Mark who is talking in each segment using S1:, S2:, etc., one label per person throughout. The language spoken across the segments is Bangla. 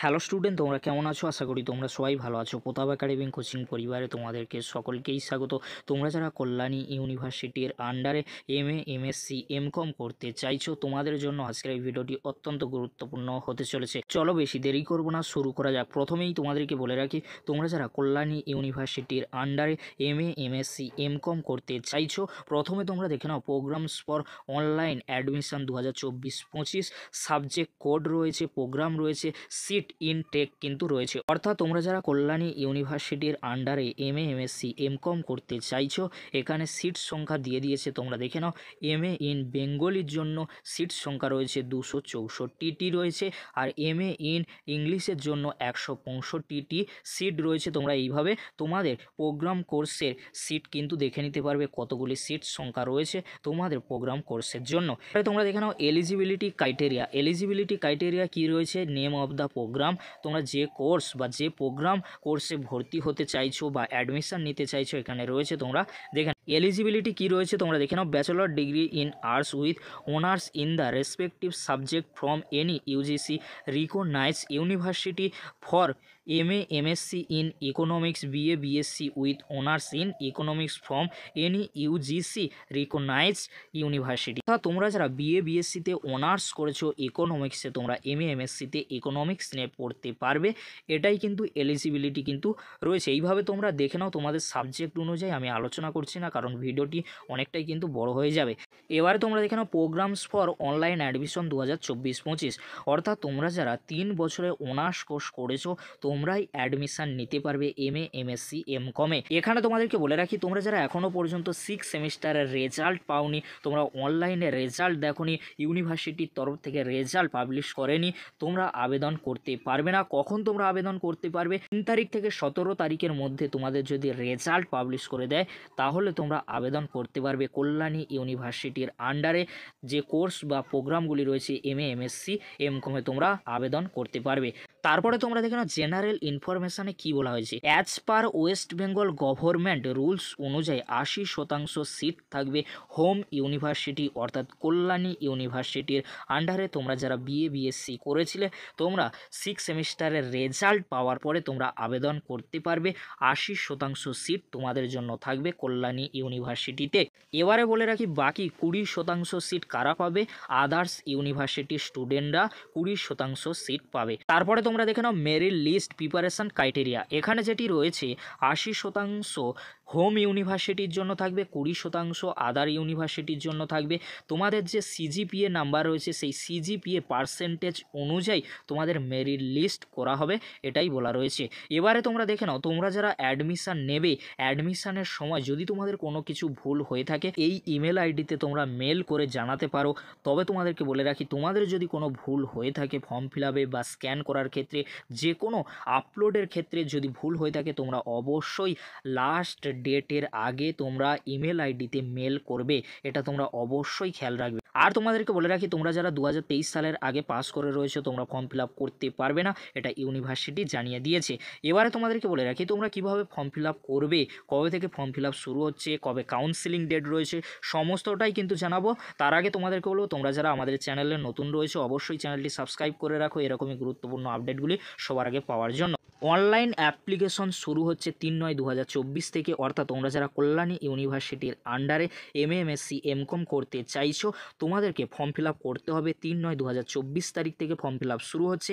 S1: হ্যালো স্টুডেন্ট, তোমরা কেমন আছো? আশা করি তোমরা সবাই ভালো আছো। প্রতাপ একাডেমি কোচিং পরিবারে তোমাদেরকে সকলকেই স্বাগত। তোমরা যারা কল্যাণী ইউনিভার্সিটির আন্ডারে এমএ, এমএসসি, এমকম করতে চাইছো, তোমাদের জন্য আজকের এই ভিডিওটি অত্যন্ত গুরুত্বপূর্ণ হতে চলেছে। চলো বেশি দেরি করব না, শুরু করা যাক। প্রথমেই তোমাদেরকে বলে রাখি, তোমরা যারা কল্যাণী ইউনিভার্সিটির আন্ডারে এমএ, এমএসসি, এমকম করতে চাইছো, প্রথমে তোমরা দেখে নাও programs for online admission 2024-25 subject code রয়েছে, প্রোগ্রাম রয়েছে, সিট ইনটেক কিন্তু রয়েছে। অর্থাৎ তোমরা যারা কল্যাণী ইউনিভার্সিটির আন্ডারে এমএ, এমএসসি, এমকম করতে চাইছো, এখানে সিট সংখ্যা দিয়ে দিয়েছে, তোমরা দেখে নাও। এমএ ইন বেঙ্গলির জন্য সিট সংখ্যা রয়েছে 264টি রয়েছে, আর এমএ ইন ইংলিশের জন্য 165টি সিট রয়েছে। তোমরা এইভাবে তোমাদের প্রোগ্রাম কোর্সের সিট কিন্তু দেখে নিতে পারবে, কতগুলি সিট সংখ্যা রয়েছে তোমাদের প্রোগ্রাম কোর্সের জন্য। তোমরা দেখে নাও এলিজিবিলিটি ক্রাইটেরিয়া কি রয়েছে। নেম অফ দ্য প্রোগ্রাম, তোমরা যে কোর্স বা যে প্রোগ্রাম কোর্সে ভর্তি হতে চাইছো বা অ্যাডমিশন নিতে চাইছো এখানে রয়েছে। তোমরা দেখে এলিজিবিলিটি কি রয়েছে তোমরা দেখে নাও। Bachelor degree in arts with honours in the respective subject from any UGC recognised university for MA, MSc in economics, BA, BSc with honours in economics from any UGC recognised university. তোমরা যারা বিএ, বিএসসিতে অনার্স করেছো ইকোনমিক্সে, তোমরা এমএ, এমএসসিতে ইকোনমিক্স নিয়ে পড়তে পারবে। এটাই কিন্তু এলিজিবিলিটি কিন্তু রয়েছে। এইভাবে তোমরা দেখে নাও তোমাদের সাবজেক্ট অনুযায়ী। আমি আলোচনা করছি না, কারণ ভিডিওটি অনেকটাই কিন্তু বড় হয়ে যাবে। এবারে তোমরা দেখে নাও প্রোগ্রামস ফর অনলাইন অ্যাডমিশন 2024-25। অর্থাৎ তোমরা যারা 3 বছরে অনার্স কোর্স করেছো, তোমরাই অ্যাডমিশন নিতে পারবে এমএ, এমএসসি, এমকমে। এখানে তোমাদেরকে বলে রাখি, তোমরা যারা এখনও পর্যন্ত 6 সেমিস্টারের রেজাল্ট পাওনি, তোমরা অনলাইনে রেজাল্ট দেখোনি, ইউনিভার্সিটির তরফ থেকে রেজাল্ট পাবলিশ করেনি, তোমরা আবেদন করতে পারবে না। কখন তোমরা আবেদন করতে পারবে? 3 তারিখ থেকে 17 তারিখের মধ্যে তোমাদের যদি রেজাল্ট পাবলিশ করে দেয়, তাহলে তোমরা আবেদন করতে পারবে কল্যাণী ইউনিভার্সিটির আন্ডারে যে কোর্স বা প্রোগ্রামগুলি রয়েছে এমএ, এমএসসি, এমকমে তোমরা আবেদন করতে পারবে। তারপরে তোমরা দেখে নাও জেনারেল ইনফরমেশানে কি বলা হয়েছে। As per West Bengal government rules অনুযায়ী 80% সিট থাকবে হোম ইউনিভার্সিটি, অর্থাৎ কল্যাণী ইউনিভার্সিটির আন্ডারে। তোমরা যারা বিএ, বিএসসি করেছিলে, তোমরা 6 সেমিস্টারের রেজাল্ট পাওয়ার পরে তোমরা আবেদন করতে পারবে। 80% সিট তোমাদের জন্য থাকবে কল্যাণী ইউনিভার্সিটিতে। এবারে বলে রাখি, বাকি 20% সিট কারা পাবে? আদার্স ইউনিভার্সিটির স্টুডেন্টরা 20% সিট পাবে। তারপরে তোমরা দেখে নাও মেরিট লিস্ট প্রিপারেশন ক্রাইটেরিয়া। এখানে যেটি রয়েছে, 80% হোম ইউনিভার্সিটির জন্য থাকবে, 20% আদার ইউনিভার্সিটির জন্য থাকবে। তোমাদের যে সিজিপিএ নাম্বার রয়েছে, সেই সিজিপিএ পার্সেন্টেজ অনুযায়ী তোমাদের মেরিট লিস্ট করা হবে, এটাই বলা রয়েছে। এবারে তোমরা দেখে নাও, তোমরা যারা অ্যাডমিশান নেবে, অ্যাডমিশানের সময় যদি তোমাদের কোনো কিছু ভুল হয়ে থাকে, এই ইমেল আইডিতে তোমরা মেল করে জানাতে পারো। তবে তোমাদেরকে বলে রাখি, তোমাদের যদি কোনো ভুল হয়ে থাকে ফর্ম ফিল আপে বা স্ক্যান করার ক্ষেত্রে, যে কোনো আপলোডের ক্ষেত্রে যদি ভুল হয়ে থাকে, তোমরা অবশ্যই লাস্ট ডেটের আগে তোমরা ইমেল আইডিতে মেল করবে। এটা তোমরা অবশ্যই খেয়াল রাখবে। আর তোমাদেরকে বলে রাখি, তোমরা যারা 2023 সালের আগে পাস করে রয়েছে, তোমরা ফর্ম ফিল আপ করতে পারবে না, এটা ইউনিভার্সিটি জানিয়ে দিয়েছে। এবারে তোমাদেরকে বলে রাখি, তোমরা কিভাবে ফর্ম ফিল আপ করবে, কবে থেকে ফর্ম ফিল আপ শুরু হচ্ছে, কবে কাউন্সিলিং ডেট রয়েছে, সমস্তটাই কিন্তু জানাবো। তার আগে তোমাদেরকে বলবো, তোমরা যারা আমাদের চ্যানেলে নতুন রয়েছে, অবশ্যই চ্যানেলটি সাবস্ক্রাইব করে রাখো এরকমই গুরুত্বপূর্ণ আপডেটগুলি সবার আগে পাওয়ার জন্য। অনলাইন অ্যাপ্লিকেশন শুরু হচ্ছে 3/9/2024 থেকে। অর্থাৎ তোমরা যারা কল্যাণী ইউনিভার্সিটির আন্ডারে এমএ, এমএসসি, এমকম করতে চাইছো, তোমাদেরকে ফর্ম ফিল আপ করতে হবে। 3/9/2024 তারিখ থেকে ফর্ম ফিল আপ শুরু হচ্ছে।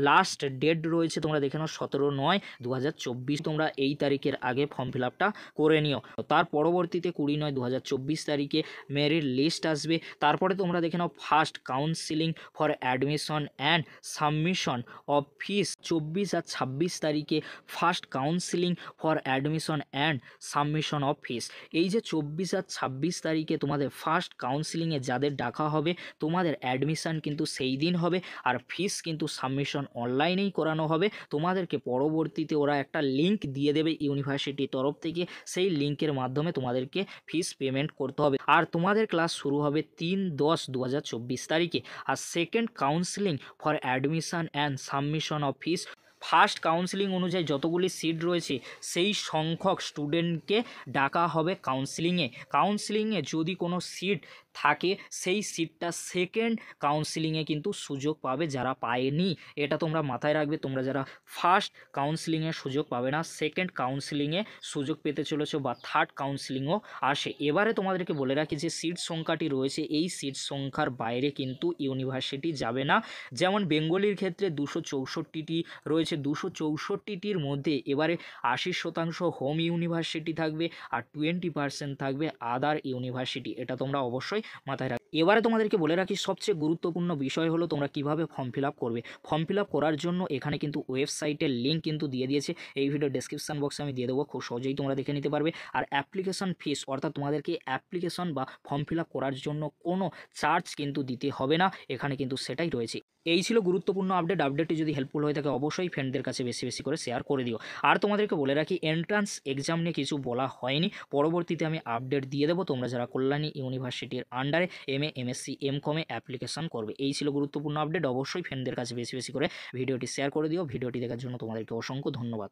S1: লাস্ট ডেট রয়েছে, তোমরা দেখে নাও 17/9/2024। তোমরা এই তারিখের আগে ফর্ম ফিল আপটা করে নিও। তার পরবর্তীতে 20/9/2024 তারিখে মেরিট লিস্ট আসবে। তারপরে তোমরা দেখে নাও first counselling for admission and submission of fees. 24 আর 26 তারিখে first counselling for admission and submission of fees. এই যে 24 আর 26 তারিখে তোমাদের ফার্স্ট কাউন্সিলিংয়ে যাদের ডাকা হবে, তোমাদের অ্যাডমিশান কিন্তু সেই দিন হবে, আর ফিস কিন্তু সাবমিশন অনলাইনেই করানো হবে। তোমাদেরকে পরবর্তীতে ওরা একটা লিঙ্ক দিয়ে দেবে ইউনিভার্সিটির তরফ থেকে, সেই লিঙ্কের মাধ্যমে তোমাদেরকে ফিস পেমেন্ট করতে হবে। আর তোমাদের ক্লাস শুরু হবে 3/10/2024 তারিখে। আর second counselling for admission and submission of fees, first counselling অনুযায়ী যতগুলি সিট রয়েছে, সেই সংখ্যক স্টুডেন্টকে ডাকা হবে কাউন্সিলিংয়ে। যদি কোনো সিট থাকে সেই সিটটা সেকেন্ড কাউন্সিলিংয়ে কিন্তু সুযোগ পাবে যারা পায়নি। এটা তোমরা মাথায় রাখবে, তোমরা যারা ফার্স্ট কাউন্সিলিংয়ে সুযোগ পাবে না, সেকেন্ড কাউন্সিলিংয়ে সুযোগ পেতে চলেছো বা থার্ড কাউন্সিলিংও আসে। এবারে তোমাদেরকে বলে রাখি যে সিট সংখ্যাটি রয়েছে এই সিট সংখ্যার বাইরে কিন্তু ইউনিভার্সিটি যাবে না। যেমন বেঙ্গলির ক্ষেত্রে 264টি রয়েছে, 264টির মধ্যে এবারে 80% হোম ইউনিভার্সিটি থাকবে আর 20% থাকবে আদার ইউনিভার্সিটি। এটা তোমরা অবশ্যই মাথায় রাখবে। এবারে তোমাদেরকে বলে রাখি সবচেয়ে গুরুত্বপূর্ণ বিষয় হলো তোমরা কিভাবে ফর্ম ফিল আপ করবে। ফর্ম ফিল আপ করার জন্য এখানে কিন্তু ওয়েবসাইটের লিঙ্ক কিন্তু দিয়ে দিয়েছে, এই ভিডিও ডেসক্রিপশন বক্সে আমি দিয়ে দেবো, খুব সহজেই তোমরা দেখে নিতে পারবে। আর অ্যাপ্লিকেশন ফিস অর্থাৎ তোমাদেরকে অ্যাপ্লিকেশন বা ফর্ম ফিল আপ করার জন্য কোনো চার্জ কিন্তু দিতে হবে না, এখানে কিন্তু সেটাই রয়েছে। এই ছিল গুরুত্বপূর্ণ আপডেটটি যদি হেল্পফুল হয়ে থাকে অবশ্যই ফ্রেন্ডদের কাছে বেশি বেশি করে শেয়ার করে দিও। আর তোমাদেরকে বলে রাখি এন্ট্রান্স এক্সাম নিয়ে কিছু বলা হয়নি, পরবর্তীতে আমি আপডেট দিয়ে দেবো। তোমরা যারা কল্যাণী ইউনিভার্সিটির আন্ডারে এমএ এমএসসি এমকমে অ্যাপ্লিকেশন করবে, এই ছিল গুরুত্বপূর্ণ আপডেট। অবশ্যই ফ্রেন্ডদের কাছে বেশি বেশি করে ভিডিওটি শেয়ার করে দিও। ভিডিওটি দেখার জন্য তোমাদেরকে অসংখ্য ধন্যবাদ।